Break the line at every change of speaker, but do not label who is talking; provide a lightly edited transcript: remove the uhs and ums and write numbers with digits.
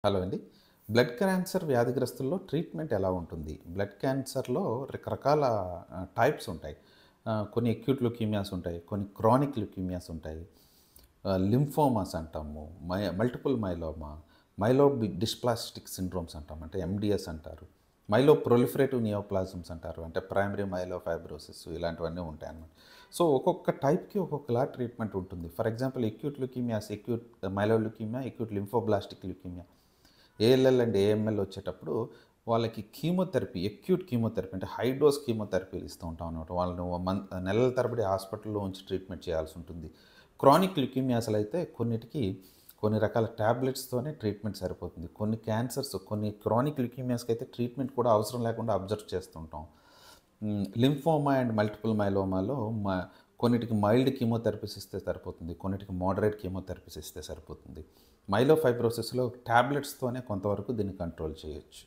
Hello అండి. Blood cancer వ్యాధిగ్రస్తుల్లో treatment ఎలా ఉంటుంది? బ్లడ్ క్యాన్సర్‌లో రకరకాల టైప్స్ ఉంటాయి. కొన్ని అక్యూట్ ల్యూకీమియాస్ ఉంటాయి. కొన్ని క్రానిక్ ల్యూకీమియాస్ ఉంటాయి. లింఫోమాస్ అంటాము. మల్టిపుల్ మైలోమా, డిస్ప్లాస్టిక్ సిండ్రోమ్స్ అంటాం. అంటే ఎండీఎస్ అంటారు. మైలో ప్రొలిఫరేటివ్ నియోప్లాజమ్స్ అంటారు. అంటే ప్రైమరీ మైలోఫైబ్రోసిస్ ఇలాంటివన్నీ ఉంటాయన్నమాట. సో, ఒక్కొక్క టైప్‌కి ఒక్కొక్కలా ట్రీట్మెంట్ ఉంటుంది. For example acute ల్యూకీమియాస్, acute myeloid ల్యూకీమియా, acute lymphoblastic ల్యూకీమియా, ALL and AML వచ్చేటప్పుడు వాళ్ళకి కీమోథెరపీ, అక్యూట్ కీమోథెరపీ అంటే హై డోస్ కీమోథెరపీలు ఇస్తూ ఉంటాం అన్నమాట. వాళ్ళను నెలల తరబడి హాస్పిటల్‌లో ఉంచి ట్రీట్మెంట్ చేయాల్సి ఉంటుంది. క్రానిక్ ల్యూకీమియాస్‌లో అయితే కొన్నిటికి కొన్ని రకాల టాబ్లెట్స్‌తోనే ట్రీట్మెంట్ సరిపోతుంది. కొన్ని క్యాన్సర్స్, కొన్ని క్రానిక్ ల్యూకీమియాస్‌కి అయితే ట్రీట్మెంట్ కూడా అవసరం లేకుండా అబ్జర్వ్ చేస్తుంటాం. లింఫోమా అండ్ మల్టిపుల్ మైలోమాలో కొన్నిటికి మైల్డ్ కీమోథెరపీస్ ఇస్తే సరిపోతుంది. కొన్నిటికి మోడరేట్ కీమోథెరపీస్ ఇస్తే సరిపోతుంది. మైలోఫైబ్రోసిస్‌లో టాబ్లెట్స్‌తోనే కొంతవరకు దీన్ని కంట్రోల్ చేయొచ్చు.